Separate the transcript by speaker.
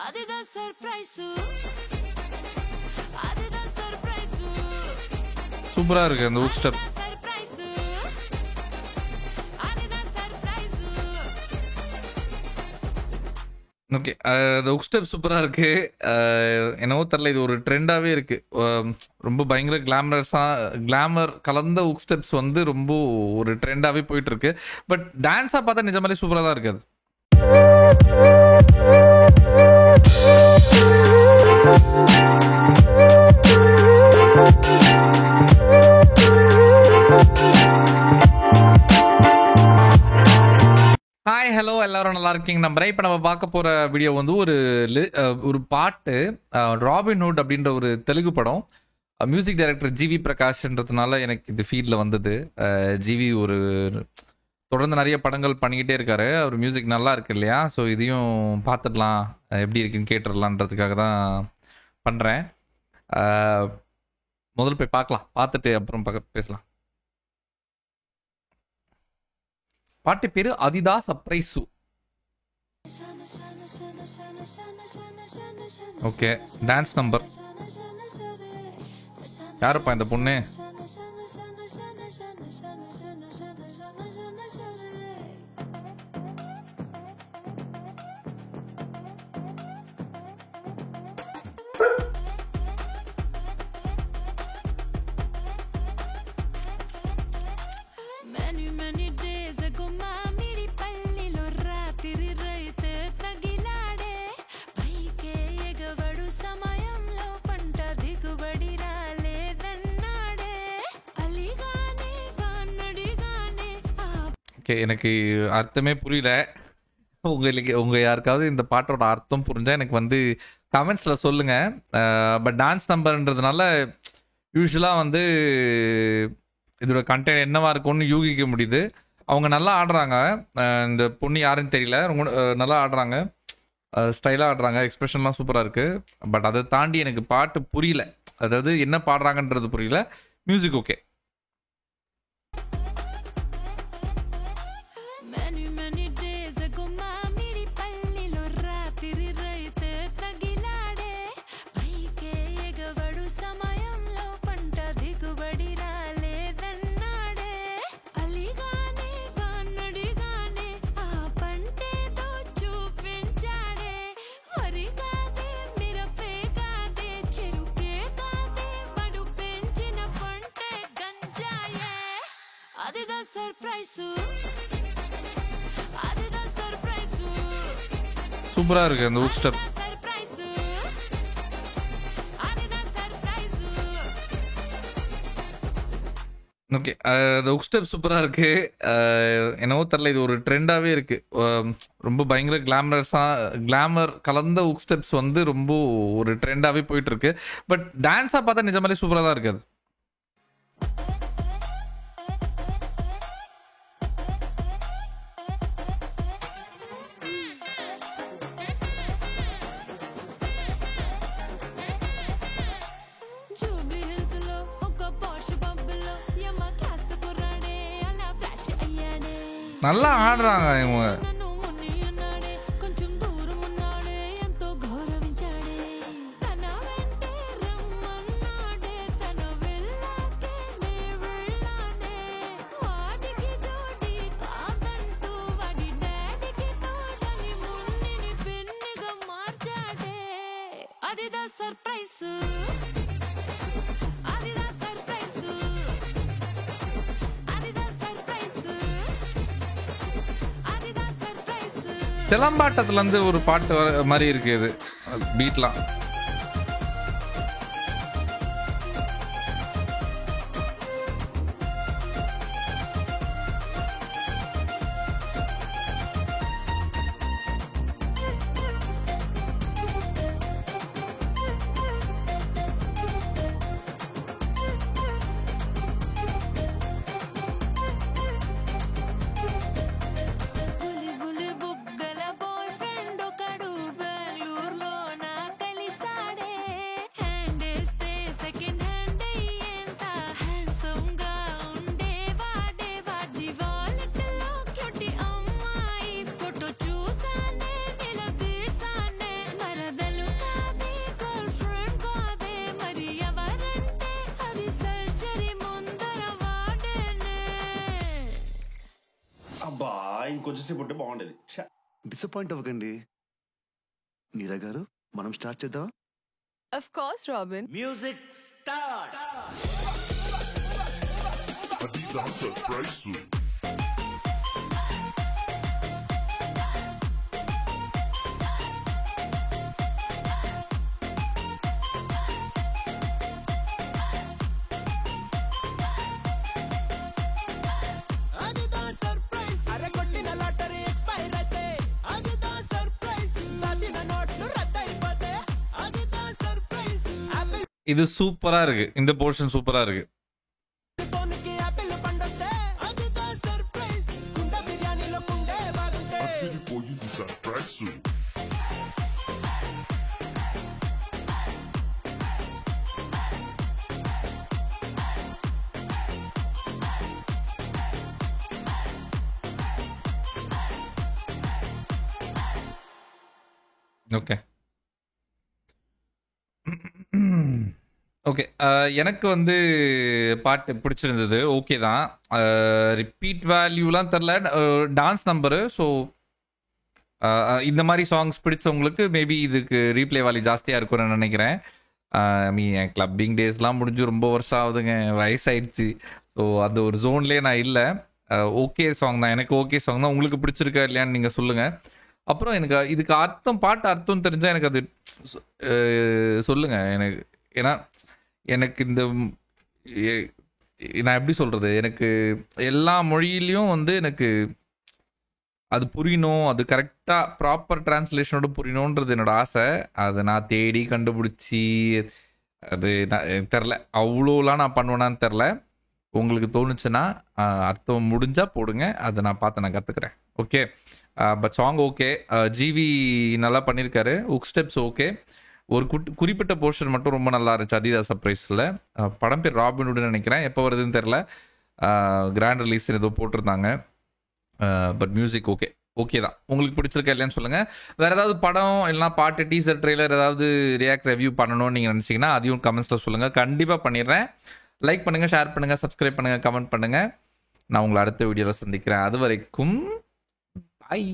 Speaker 1: அதுதான் சர்ப்ரைஸ். அதுதான் சர்ப்ரைஸ்.
Speaker 2: சூப்பரா இருக்கு அந்த ஹூக் ஸ்டெப். ஓகே, அந்த ஹுக் ஸ்டெப் சூப்பராக இருக்குது. என்னவோ தெரில, இது ஒரு ட்ரெண்டாகவே இருக்குது. ரொம்ப பயங்கர கிளாமர் கலந்த ஹுக் ஸ்டெப்ஸ் வந்து ரொம்ப ஒரு ட்ரெண்டாகவே போயிட்டுருக்கு. பட் டான்ஸாக பார்த்தா நிஜமாலே சூப்பராக தான் இருக்குது. ஹாய், ஹலோ, எல்லாரும் நல்லா இருக்கீங்க நம்புறேன். இப்போ நம்ம பார்க்க போகிற வீடியோ வந்து ஒரு பாட்டு. ராபின்ஹுட் அப்படின்ற ஒரு தெலுங்கு படம். மியூசிக் டைரக்டர் ஜிவி பிரகாஷ்ன்றதுனால எனக்கு இது ஃபீல்டில் வந்தது. ஜிவி தொடர்ந்து நிறைய படங்கள் பண்ணிக்கிட்டே இருக்காரு. அவர் மியூசிக் நல்லா இருக்கு இல்லையா? ஸோ இதையும் பார்த்துடலாம், எப்படி இருக்குன்னு கேட்டுடலான்றதுக்காக தான் பண்ணுறேன். முதல்ல போய் பார்க்கலாம், பார்த்துட்டு அப்புறம் பேசலாம். பாட்டு பேரு Aditha surprise. Okay, dance number. யாருப்பா இந்த பொண்ணு? எனக்கு அர்த்தமே புரியல. உங்கள் யாருக்காவது இந்த பாட்டோட அர்த்தம் புரிஞ்சால் எனக்கு வந்து கமெண்ட்ஸில் சொல்லுங்கள். பட் டான்ஸ் நம்பர்ன்றதுனால யூஸ்வலாக வந்து இதோட கண்டென்ட் என்னவா இருக்கும்னு யூகிக்க முடியுது. அவங்க நல்லா ஆடுறாங்க. இந்த பொண்ணு யாருன்னு தெரியல, ரொம்ப நல்லா ஆடுறாங்க, ஸ்டைலாக ஆடுறாங்க, எக்ஸ்பிரஷன்லாம் சூப்பராக இருக்குது. பட் அதை தாண்டி எனக்கு பாட்டு புரியல, அதாவது என்ன பாடுறாங்கன்றது புரியல. Music okay. சூப்பரா இருக்கு அந்த ஹுக் ஸ்டெப். ஓகே, அந்த ஹுக் ஸ்டெப் சூப்பராக இருக்குது. என்னவோ தெரில, இது ஒரு ட்ரெண்டாகவே இருக்குது. ரொம்ப பயங்கர கிளாமர் கலந்த ஹுக் ஸ்டெப்ஸ் வந்து ரொம்ப ஒரு ட்ரெண்டாகவே போயிட்டுருக்கு. பட் டான்ஸாக பார்த்தா நிஜமாலே சூப்பராக தான் இருக்குது. நல்லா ஆடுறாங்க இவங்க. தெலம்பாட்டத்துலேருந்து ஒரு பாட்டு மாதிரி இருக்கு இது பீட்லாம்.
Speaker 3: ఇంకొంచెం సేపు ఉంటే బాగుండేది.
Speaker 4: డిసప్పాయింట్ అవ్వకండి నీరా గారు, మనం స్టార్ట్ చేద్దాం.
Speaker 5: Of course, Robin.
Speaker 3: Music start.
Speaker 6: Adidas Surprise.
Speaker 2: இது சூப்பரா இருக்கு. இந்த போர்ஷன் சூப்பரா இருக்கு.
Speaker 6: Adilipoయింది surprise.
Speaker 2: ஓகே ஓகே எனக்கு வந்து பாட்டு பிடிச்சிருந்தது. ஓகே தான். ரிப்பீட் வேல்யூலாம் தெரில. Dance number. ஸோ இந்த மாதிரி சாங்ஸ் பிடிச்சவங்களுக்கு மேபி இதுக்கு ரீப்ளே வேல்யூ ஜாஸ்தியாக இருக்கும்னு நினைக்கிறேன். என் கிளப்பிங் டேஸ்லாம் முடிஞ்சு ரொம்ப வருஷம் ஆகுதுங்க, வயசாயிடுச்சு. ஸோ அந்த ஒரு ஜோன்லேயே நான் இல்லை. ஓகே சாங் தான், எனக்கு ஓகே சாங் தான். உங்களுக்கு பிடிச்சிருக்கா இல்லையான்னு நீங்கள் சொல்லுங்கள். அப்புறம் எனக்கு இதுக்கு அர்த்தம், பாட்டு அர்த்தம் தெரிஞ்சால் எனக்கு அது சொல்லுங்கள் எனக்கு. ஏன்னா எனக்கு இந்த நான் எப்படி சொல்கிறது, எனக்கு எல்லா மொழியிலையும் வந்து எனக்கு அது புரியணும், அது கரெக்டாக ப்ராப்பர் டிரான்ஸ்லேஷனோட புரியணுன்றது என்னோட ஆசை. அதை நான் தேடி கண்டுபிடிச்சி அது நான் தெரில, அவ்வளோலாம் நான் பண்ணுவேனான்னு தெரில. உங்களுக்கு தோணுச்சுன்னா அர்த்தம் முடிஞ்சால் போடுங்க, அதை நான் பார்த்து நான் கற்றுக்குறேன். Okay, but song okay. GV நல்லா பண்ணியிருக்காரு. Hook steps okay. ஒரு குறிப்பிட்ட போர்ஷன் மட்டும் ரொம்ப நல்லா இருந்துச்சு அதிதா சர்ப்ரைஸில். படம் பேர் ராபின்ஹுட்னு நினைக்கிறேன், எப்போ வருதுன்னு தெரில. கிராண்ட் ரிலீஸ் ஏதோ போட்டிருந்தாங்க. பட் மியூசிக் ஓகே, ஓகே தான். உங்களுக்கு பிடிச்சிருக்கா இல்லையான்னு சொல்லுங்கள். வேறு ஏதாவது படம் இல்லைனா பாட்டு, டீசர், ட்ரெய்லர் ஏதாவது ரியாக்ட் ரிவ்யூ பண்ணணும்னு நீங்கள் நினச்சிங்கன்னா அதையும் கமெண்ட்ஸில் சொல்லுங்கள். கண்டிப்பாக பண்ணிடுறேன். லைக் பண்ணுங்கள், ஷேர் பண்ணுங்கள், சப்ஸ்கிரைப் பண்ணுங்கள், கமெண்ட் பண்ணுங்கள். நான் உங்களை அடுத்த வீடியோவில் சந்திக்கிறேன். அது வரைக்கும் பாய்.